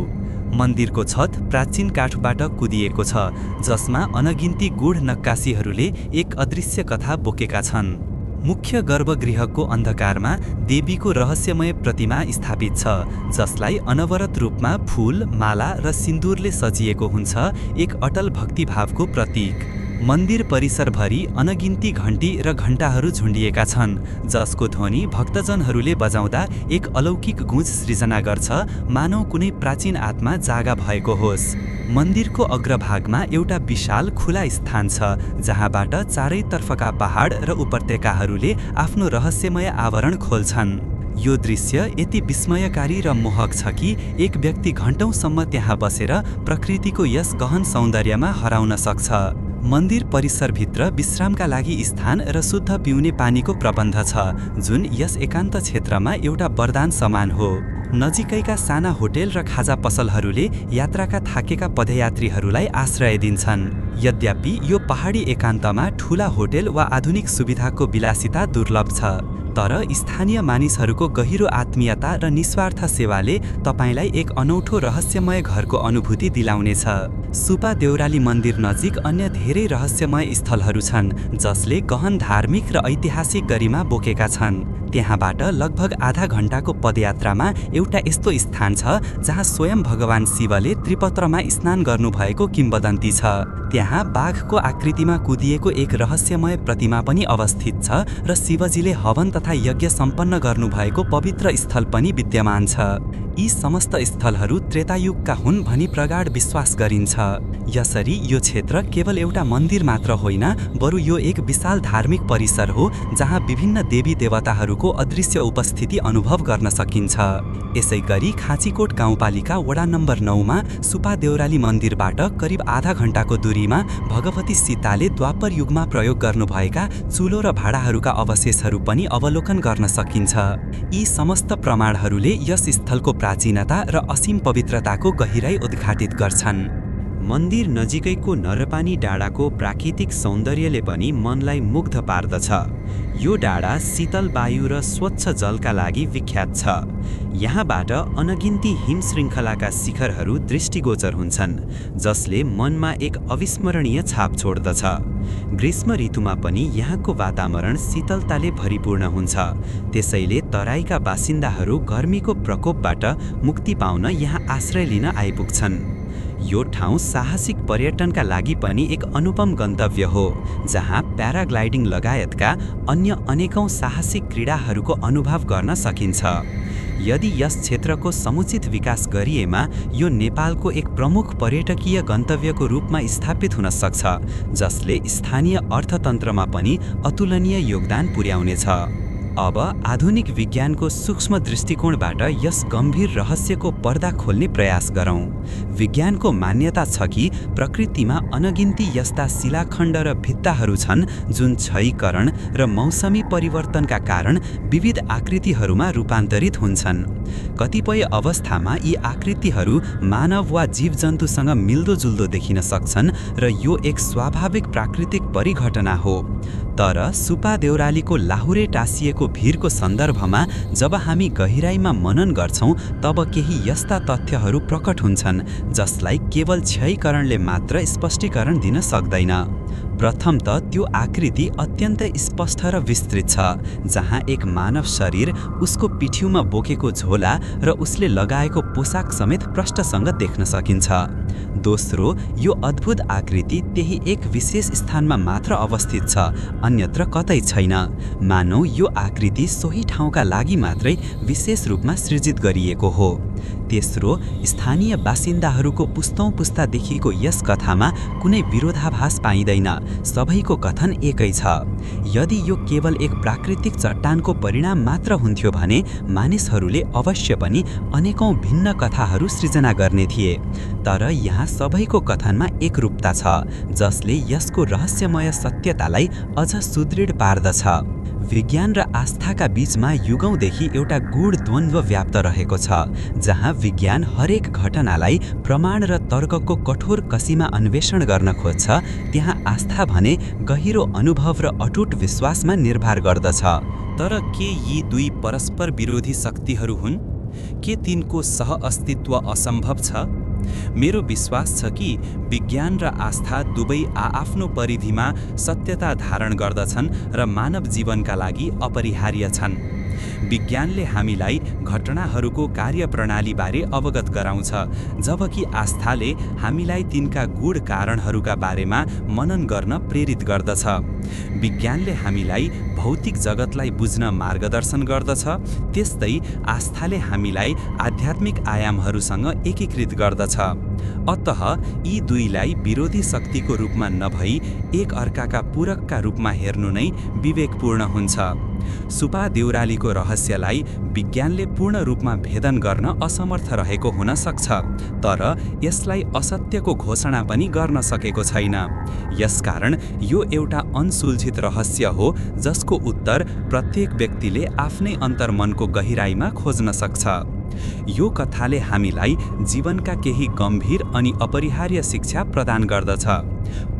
Speaker 4: मन्दिरको छत प्राचीन काठबाट कुदिएको छ, जसमा अनगिन्ती गूढ नक्कासीहरूले एक अदृश्य कथा बोकेका छन्। मुख्य गर्भगृहको अन्धकारमा देवीको रहस्यमय प्रतिमा स्थापित छ, जसलाई अनवरत रूपमा फूल, माला र सिन्दुरले सजिएको हुन्छ, एक अटल भक्तिभावको प्रतीक। मन्दिर परिसरभरि अनगिन्ती घण्टी र घण्टाहरू झुन्डिएका छन्, जसको ध्वनि भक्तजनहरूले बजाउँदा एक अलौकिक गुँज सृजना गर्छ, मानव कुनै प्राचीन आत्मा जागा भएको होस्। मन्दिरको अग्रभागमा एउटा विशाल खुला स्थान छ, जहाँबाट चारैतर्फका पहाड र उपत्यकाहरूले आफ्नो रहस्यमय आवरण खोल्छन्। यो दृश्य यति विस्मयकारी र मोहक छ कि एक व्यक्ति घण्टौँसम्म त्यहाँ बसेर प्रकृतिको यस गहन सौन्दर्यमा हराउन सक्छ। मन्दिर परिसरभित्र विश्रामका लागि स्थान र शुद्ध पिउने पानीको प्रबन्ध छ, जुन यस एकान्त क्षेत्रमा एउटा वरदान समान हो। नजिकैका साना होटेल र खाजा पसलहरूले यात्राका थाकेका पदयात्रीहरूलाई आश्रय दिन्छन्। यद्यपि यो पहाडी एकान्तमा ठूला होटेल वा आधुनिक सुविधाको विलासिता दुर्लभ छ, तर स्थानीय मानिसहरूको गहिरो आत्मीयता र निस्वार्थ सेवाले तपाईलाई एक अनौठो रहस्यमय घरको अनुभूति दिलाउनेछ। सुपा देउराली मन्दिर नजिक अन्य धेरै रहस्यमय स्थलहरू छन्, जसले गहन धार्मिक र ऐतिहासिक गरिमा बोकेका छन्। त्यहाँबाट लगभग आधा घण्टाको पदयात्रामा एउटा यस्तो स्थान छ जहाँ स्वयं भगवान शिवले त्रिपत्रमा स्नान गर्नुभएको किम्वदन्ती छ। त्यहाँ बाघको आकृतिमा कुदिएको एक रहस्यमय प्रतिमा पनि अवस्थित छ र शिवजीले हवन तथा यज्ञ सम्पन्न गर्नुभएको पवित्र स्थल पनि विद्यमान छ। यी समस्त स्थलहरू त्रेतायुगका हुन् भनी प्रगाढ विश्वास गरिन्छ। यसरी यो क्षेत्र केवल एउटा मन्दिर मात्र होइन, बरु यो एक विशाल धार्मिक परिसर हो जहाँ विभिन्न देवी देवताहरूको अदृश्य उपस्थिति अनुभव गर्न सकिन्छ। यसैगरी खाँचीकोट गाउँपालिका वडा नम्बर 9 मा सुपा देउराली मन्दिरबाट करिब आधा घण्टाको दूरी
Speaker 2: शैलीमा भगवती सीताले द्वापर युगमा प्रयोग गर्नुभएका चुलो र भाँडाहरूका अवशेषहरू पनि अवलोकन गर्न सकिन्छ। यी समस्त प्रमाणहरूले यस स्थलको प्राचीनता र असीम पवित्रताको गहिराई उद्घाटित गर्छन्।
Speaker 1: मन्दिर नजिकैको नरपानी डाँडाको प्राकृतिक सौन्दर्यले पनि मनलाई मुग्ध पार्दछ। यो डाँडा शीतल वायु र स्वच्छ जलका लागि विख्यात छ। यहाँबाट अनगिन्ती हिम श्रृङ्खलाका शिखरहरू दृष्टिगोचर हुन्छन्, जसले मनमा एक अविस्मरणीय छाप छोड्दछ। ग्रीष्म ऋतुमा पनि यहाँको वातावरण शीतलताले भरिपूर्ण हुन्छ, त्यसैले तराईका बासिन्दाहरू गर्मीको प्रकोपबाट मुक्ति पाउन यहाँ आश्रय लिन आइपुग्छन्। यो ठाउँ साहसिक पर्यटनका लागि पनि एक अनुपम गन्तव्य हो, जहाँ प्याराग्लाइडिङ लगायतका अन्य अनेकौं साहसिक क्रीडाहरूको अनुभव गर्न सकिन्छ। यदि यस क्षेत्रको समुचित विकास गरिएमा यो नेपालको एक प्रमुख पर्यटकीय गन्तव्यको रूपमा स्थापित हुन सक्छ, जसले स्थानीय अर्थतन्त्रमा पनि अतुलनीय योगदान पुर्याउनेछ। अब आधुनिक विज्ञानको सूक्ष्म दृष्टिकोणबाट यस गम्भीर रहस्यको पर्दा खोल्ने प्रयास गरौँ। विज्ञानको मान्यता छ कि प्रकृतिमा अनगिन्ती यस्ता शिलाखण्ड र भित्ताहरू छन् जुन क्षयीकरण र मौसमी परिवर्तनका कारण विविध आकृतिहरूमा रूपान्तरित हुन्छन्। कतिपय अवस्थामा यी आकृतिहरू मानव वा जीवजन्तुसँग मिल्दोजुल्दो देखिन सक्छन् र यो एक स्वाभाविक प्राकृतिक परिघटना हो। तर सुपा देउरालीको लाहुरे टाँसिएको भिरको सन्दर्भमा जब हामी गहिराईमा मनन गर्छौं, तब केही यस्ता तथ्यहरू प्रकट हुन्छन् जसलाई केवल क्षयीकरणले मात्र स्पष्टीकरण दिन सक्दैन। प्रथम त त्यो आकृति अत्यन्तै स्पष्ट र विस्तृत छ, जहाँ एक मानव शरीर, उसको पिठ्यूमा बोकेको झोला र उसले लगाएको पोसाक समेत प्रष्टसँग देख्न सकिन्छ। दोस्रो, यो अद्भुत आकृति त्यही एक विशेष स्थानमा मात्र अवस्थित छ, अन्यत्र कतै छैन। मानौ यो आकृति सोही ठाउँका लागि मात्रै विशेष रूपमा सृजित गरिएको हो। तेस्रो, स्थानीय बासिन्दाहरूको पुस्तौं पुस्तादेखिको यस कथामा कुनै विरोधाभास पाइँदैन, सबैको कथन एकै छ। यदि यो केवल एक प्राकृतिक चट्टानको परिणाम मात्र हुन्थ्यो भने मानिसहरूले अवश्य पनि अनेकौं भिन्न कथाहरू सृजना गर्ने थिए। तर यहाँ सबैको कथनमा एकरूपता छ, जसले यसको रहस्यमय सत्यतालाई अझ सुदृढ पार्दछ। विज्ञान र आस्थाका बीचमा युगौंदेखि एउटा गूढ द्वन्द्व व्याप्त रहेको छ, जहाँ विज्ञान हरेक घटनालाई प्रमाण र तर्कको कठोर कसीमा अन्वेषण गर्न खोज्छ, त्यहाँ आस्था भने गहिरो अनुभव र अटुट विश्वासमा निर्भर गर्दछ। तर के यी दुई परस्पर विरोधी शक्तिहरू हुन्? के तिनको सहअस्तित्व असम्भव छ? मेरो विश्वास छ कि विज्ञान र आस्था दुवै आआफ्नो परिधिमा सत्यता धारण गर्दछन् र मानव जीवनका लागि अपरिहार्य छन्। विज्ञानले हामीलाई घटनाहरूको कार्यप्रणालीबारे अवगत गराउँछ, जबकि आस्थाले हामीलाई तिनका गूढ कारणहरूका बारेमा मनन गर्न प्रेरित गर्दछ। विज्ञानले हामीलाई भौतिक जगतलाई बुझ्न मार्गदर्शन गर्दछ, त्यस्तै आस्थाले हामीलाई आध्यात्मिक आयामहरूसँग एकीकृत गर्दछ। अतः यी दुईलाई विरोधी शक्तिको रूपमा नभई एक अर्काका पूरकका रूपमा हेर्नु नै विवेकपूर्ण हुन्छ। सुपा देउरालीको रहस्यलाई विज्ञानले पूर्ण रूपमा भेदन गर्न असमर्थ रहेको हुन सक्छ, तर यसलाई असत्यको घोषणा पनि गर्न सकेको छैन। यसकारण यो एउटा अनसुल्झित रहस्य हो, जसको उत्तर प्रत्येक व्यक्तिले आफ्नै अन्तर्मनको गहिराईमा खोज्न सक्छ। यो कथाले हामीलाई जीवनका केही गम्भीर अनि अपरिहार्य शिक्षा प्रदान गर्दछ।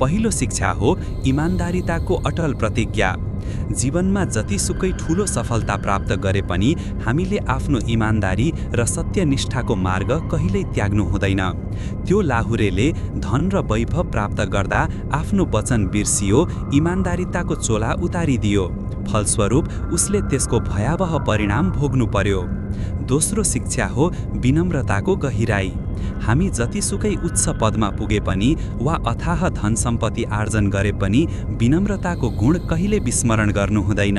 Speaker 1: पहिलो शिक्षा हो इमानदारिताको अटल प्रतिज्ञा। जीवनमा जतिसुकै ठूलो सफलता प्राप्त गरे पनि हामीले आफ्नो इमानदारी र सत्यनिष्ठाको मार्ग कहिल्यै त्याग्नु हुँदैन। त्यो लाहुरेले धन र वैभव प्राप्त गर्दा आफ्नो वचन बिर्सियो, इमानदारिताको चोला उतारिदियो। फलस्वरूप उसले त्यसको भयावह परिणाम भोग्नु पर्यो। दोस्रो शिक्षा हो विनम्रताको गहिराई। हामी जतिसुकै उच्च पदमा पुगे पनि वा अथाह धन सम्पत्ति आर्जन गरे पनि विनम्रताको गुण कहिले विस्मरण गर्नु हुँदैन,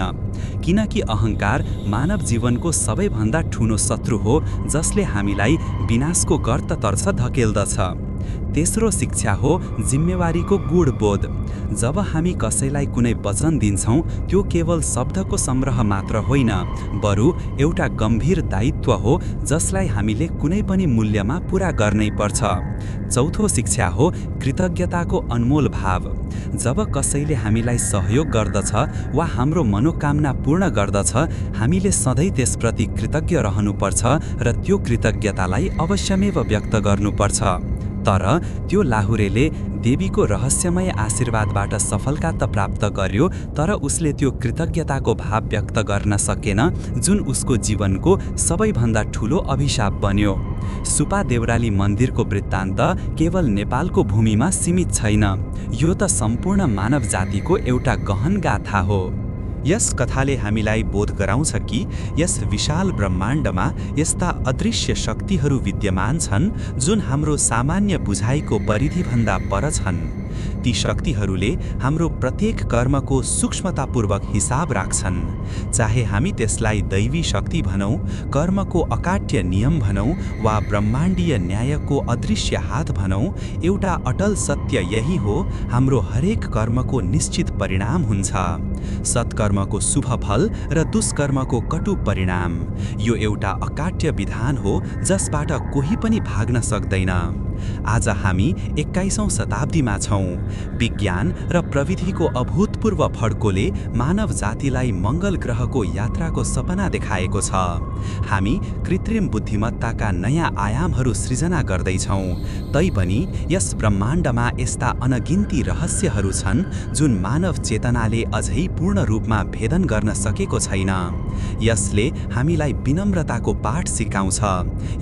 Speaker 1: किनकि अहङ्कार मानव जीवनको सबैभन्दा ठूलो शत्रु हो, जसले हामीलाई विनाशको गर्ततर्फ धकेल्दछ।
Speaker 2: तेस्रो शिक्षा हो जिम्मेवारीको गूढबोध। जब हामी कसैलाई कुनै वचन दिन्छौँ त्यो केवल शब्दको संग्रह मात्र होइन, बरु एउटा गम्भीर दायित्व हो जसलाई हामीले कुनै पनि मूल्यमा पूरा गर्नै पर्छ। चौथो शिक्षा हो कृतज्ञताको अनमोल भाव। जब कसैले हामीलाई सहयोग गर्दछ वा हाम्रो मनोकामना पूर्ण गर्दछ, हामीले सधैँ त्यसप्रति कृतज्ञ रहनुपर्छ र त्यो कृतज्ञतालाई अवश्यमेव व्यक्त गर्नुपर्छ। तर त्यो लाहुरेले देवीको रहस्यमय आशीर्वादबाट सफलता त प्राप्त गर्यो, तर उसले त्यो कृतज्ञताको भाव व्यक्त गर्न सकेन, जुन उसको जीवनको सबैभन्दा ठूलो अभिशाप बन्यो। सुपा देउराली मन्दिरको वृत्तान्त केवल नेपालको भूमिमा सीमित छैन, यो त सम्पूर्ण मानव जातिको एउटा गहन गाथा हो। यस कथाले हामीलाई बोध गराउँछ कि यस विशाल ब्रह्माण्डमा यस्ता अदृश्य शक्तिहरू विद्यमान छन् जुन हाम्रो सामान्य बुझाइको परिधिभन्दा पर छन्। ती शक्तिहरूले हाम्रो प्रत्येक कर्मको सूक्ष्मतापूर्वक हिसाब राख्छन्। चाहे हामी त्यसलाई दैवी शक्ति भनौँ, कर्मको अकाट्य नियम भनौँ वा ब्रह्माण्डीय न्यायको अदृश्य हात भनौँ, एउटा अटल सत्य यही हो, हाम्रो हरेक कर्मको निश्चित परिणाम हुन्छ। सत्कर्मको शुभ फल र दुष्कर्मको कटु परिणाम। यो एउटा अकाट्य विधान हो जसबाट कोही पनि भाग्न सक्दैन। आज हामी 21औं शताब्दीमा छौँ। विज्ञान र प्रविधिको अभूतपूर्व फड्कोले मानव जातिलाई मङ्गल ग्रहको यात्राको सपना देखाएको छ। हामी कृत्रिम बुद्धिमत्ताका नयाँ आयामहरू सृजना गर्दैछौँ, तैपनि यस ब्रह्माण्डमा यस्ता अनगिन्ती रहस्यहरू छन् जुन मानव चेतनाले अझै पूर्ण रूपमा भेदन गर्न सकेको छैन। यसले हामीलाई विनम्रताको पाठ सिकाउँछ।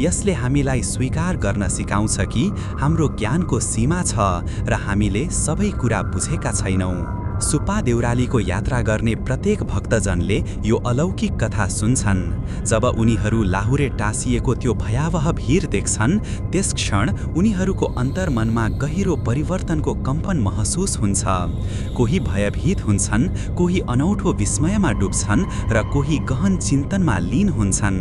Speaker 2: यसले हामीलाई स्वीकार गर्न सिकाउँछ कि हाम्रो ज्ञानको सीमा छ र हामीले सबै कुरा बुझेका छैनौँ। सुपा देउरालीको यात्रा गर्ने प्रत्येक भक्तजनले यो अलौकिक कथा सुन्छन्। जब उनीहरू लाहुरे टाँसिएको त्यो भयावह भीर देख्छन्, त्यस क्षण उनीहरूको अन्तर्मनमा गहिरो परिवर्तनको कम्पन महसुस हुन्छ। कोही भयभीत हुन्छन्, कोही अनौठो विस्मयमा डुब्छन् र कोही गहन चिन्तनमा लीन हुन्छन्।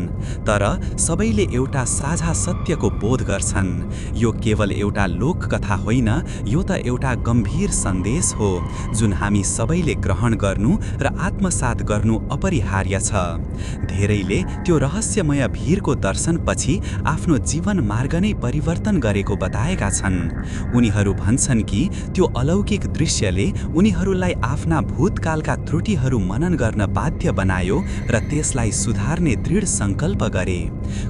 Speaker 2: तर सबैले एउटा साझा सत्यको बोध गर्छन्। यो केवल एउटा लोककथा होइन, यो त एउटा गम्भीर सन्देश हो जुन हामी सबैले ग्रहण गर्नु र आत्मसात गर्नु अपरिहार्य छ। धेरैले त्यो रहस्यमय भीरको दर्शनपछि आफ्नो जीवन मार्ग नै परिवर्तन गरेको बताएका छन्। उनीहरू भन्छन् कि त्यो अलौकिक दृश्यले उनीहरूलाई आफ्ना भूतकालका त्रुटिहरू मनन गर्न बाध्य बनायो र त्यसलाई सुधार्ने दृढ सङ्कल्प गरे।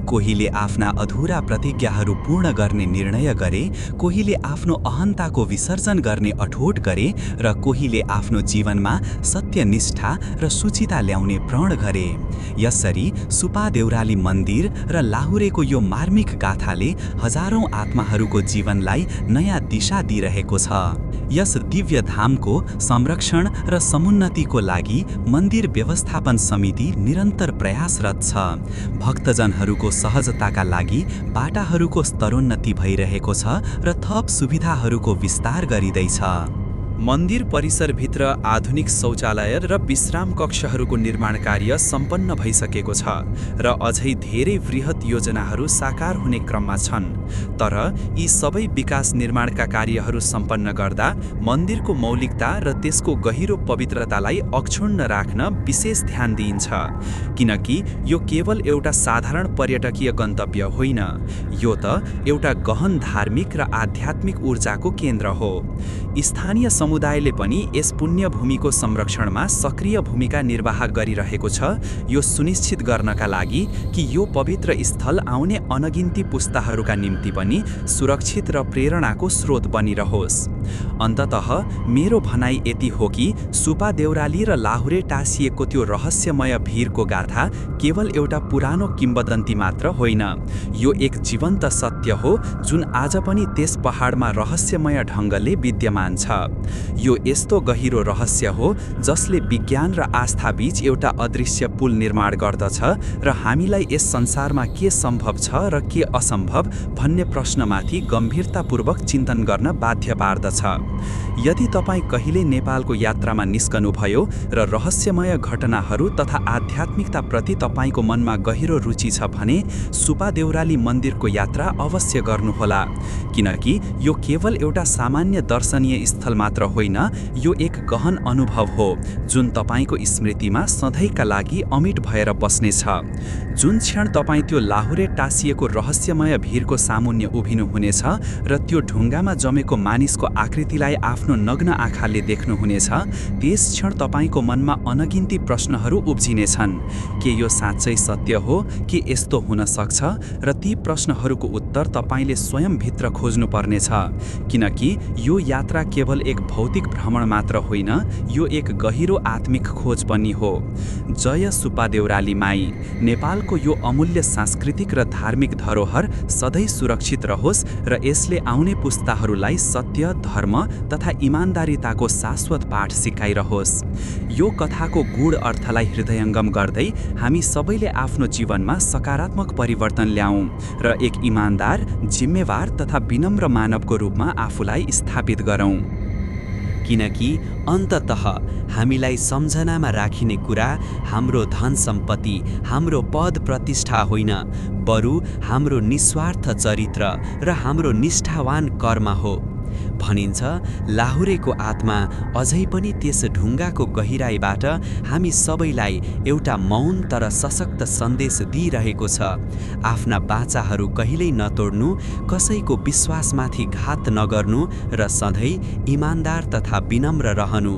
Speaker 2: कोहीले आफ्ना अधुरा प्रतिज्ञाहरू पूर्ण गर्ने निर्णय गरे, कोहीले आफ्नो अहन्ताको विसर्जन गर्ने अठोट गरे र कोहीले आफ्नो जीवनमा सत्यनिष्ठा र शुचिता ल्याउने प्रण गरे। यसरी सुपा देउराली मन्दिर र लाहुरेको यो मार्मिक गाथाले हजारौं आत्माहरूको जीवनलाई नयाँ दिशा दिइरहेको छ। यस दिव्य धामको संरक्षण र समुन्नतिको लागि मन्दिर व्यवस्थापन समिति निरन्तर प्रयासरत छ। भक्तजनहरूको सहजताका लागि बाटाहरूको स्तरोन्नति भइरहेको छ र थप सुविधाहरूको विस्तार गरिँदैछ।
Speaker 1: मन्दिर परिसरभित्र आधुनिक शौचालय र विश्राम कक्षहरूको निर्माण कार्य सम्पन्न भइसकेको छ र अझै धेरै वृहत योजनाहरू साकार हुने क्रममा छन्। तर यी सबै विकास निर्माणका कार्यहरू सम्पन्न गर्दा मन्दिरको मौलिकता र त्यसको गहिरो पवित्रतालाई अक्षुण्ण राख्न विशेष ध्यान दिइन्छ, किनकि यो केवल एउटा साधारण पर्यटकीय गन्तव्य होइन, यो त एउटा गहन धार्मिक र आध्यात्मिक ऊर्जाको केन्द्र हो। स्थानीय समुदायले पनि यस पुण्यभूमिको संरक्षणमा सक्रिय भूमिका निर्वाह गरिरहेको छ, यो सुनिश्चित गर्नका लागि कि यो पवित्र स्थल आउने अनगिन्ती पुस्ताहरूका निम्ति पनि सुरक्षित र प्रेरणाको स्रोत बनिरहोस्। अन्ततः मेरो भनाइ यति हो कि सुपा देउराली र लाहुरे टाँसिएको त्यो रहस्यमय भीरको गाथा केवल एउटा पुरानो किम्वदन्ती मात्र होइन, यो एक जीवन्त सत्य हो जुन आज पनि त्यस पहाडमा रहस्यमय ढङ्गले विद्यमान छ। यो यस्तो गहिरो रहस्य हो जसले विज्ञान र आस्था बीच एउटा अदृश्य पुल निर्माण गर्दछ र हामीलाई यस संसारमा
Speaker 2: के सम्भव छ र के असम्भव भन्ने प्रश्नमाथि गम्भीरतापूर्वक चिन्तन गर्न बाध्य पार्दछ। यदि तपाईँ कहिले नेपालको यात्रामा निस्कनुभयो र रहस्यमय घटनाहरू तथा आध्यात्मिकताप्रति तपाईँको मनमा गहिरो रुचि छ भने सुपा देउराली मन्दिरको यात्रा अवश्य गर्नुहोला, किनकि यो केवल एउटा सामान्य दर्शनीय स्थल मात्र होइन, यो एक गहन अनुभव हो जुन तपाईँको स्मृतिमा सधैँका लागि अमिट भएर बस्नेछ। जुन क्षण तपाईँ त्यो लाहुरे टाँसिएको रहस्यमय भिरको सामुन्य उभिनुहुनेछ र त्यो ढुङ्गामा जमेको मानिसको आकृतिलाई आफ्नो नग्न आँखाले देख्नुहुनेछ, त्यस क्षण तपाईँको मनमा अनगिन्ती प्रश्नहरू उब्जिनेछन्। के यो साँच्चै सत्य हो कि यस्तो हुन सक्छ? र ती प्रश्नहरूको उत्तर तपाईँले स्वयं भित्र खोज्नुपर्नेछ, किनकि यो यात्रा केवल एक भौतिक भ्रमण मात्र होइन, यो एक गहिरो आत्मिक खोज पनि हो। जय सुपा देउराली माई। नेपालको यो अमूल्य सांस्कृतिक र धार्मिक धरोहर सधैँ सुरक्षित रहोस् र यसले आउने पुस्ताहरूलाई सत्य, धर्म तथा इमान्दारिताको शाश्वत पाठ सिकाइरहोस्। यो कथाको गूढ अर्थलाई हृदयङ्गम गर्दै हामी सबैले आफ्नो जीवनमा सकारात्मक परिवर्तन ल्याऊँ र एक इमान्दार, जिम्मेवार तथा विनम्र मानवको रूपमा आफूलाई स्थापित गरौँ।
Speaker 4: किनकि अन्ततः हामीलाई सम्झनामा राखिने कुरा हाम्रो धन सम्पत्ति, हाम्रो पद प्रतिष्ठा होइन, बरु हाम्रो निस्वार्थ चरित्र र हाम्रो निष्ठावान कर्म हो। भनिन्छ लाहुरेको आत्मा अझै पनि त्यस ढुङ्गाको गहिराईबाट हामी सबैलाई एउटा मौन तर सशक्त सन्देश दिइरहेको छ। आफ्ना बाचाहरू कहिल्यै नतोड्नु, कसैको विश्वासमाथि घात नगर्नु र सधैँ इमान्दार तथा विनम्र रहनु।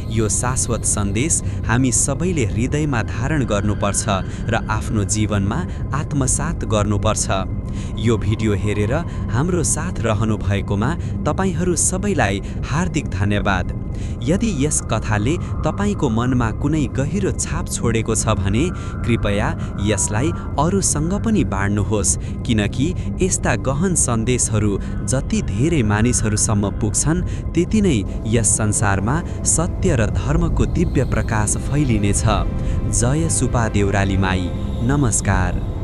Speaker 4: यो शाश्वत सन्देश हामी सबैले हृदयमा धारण गर्नुपर्छ र आफ्नो जीवनमा आत्मसात गर्नुपर्छ। यो भिडियो हेरेर हाम्रो साथ रहनु भएकोमा तपाईहरू सबैलाई हार्दिक धन्यवाद। यदि यस कथाले तपाईँको मनमा कुनै गहिरो छाप छोडेको छ भने कृपया यसलाई अरूसँग पनि बाँड्नुहोस्, किनकि यस्ता गहन सन्देशहरू जति धेरै मानिसहरूसम्म पुग्छन् त्यति नै यस संसारमा सत्य र धर्मको दिव्य प्रकाश फैलिनेछ। जय सुपा देउराली माई। नमस्कार।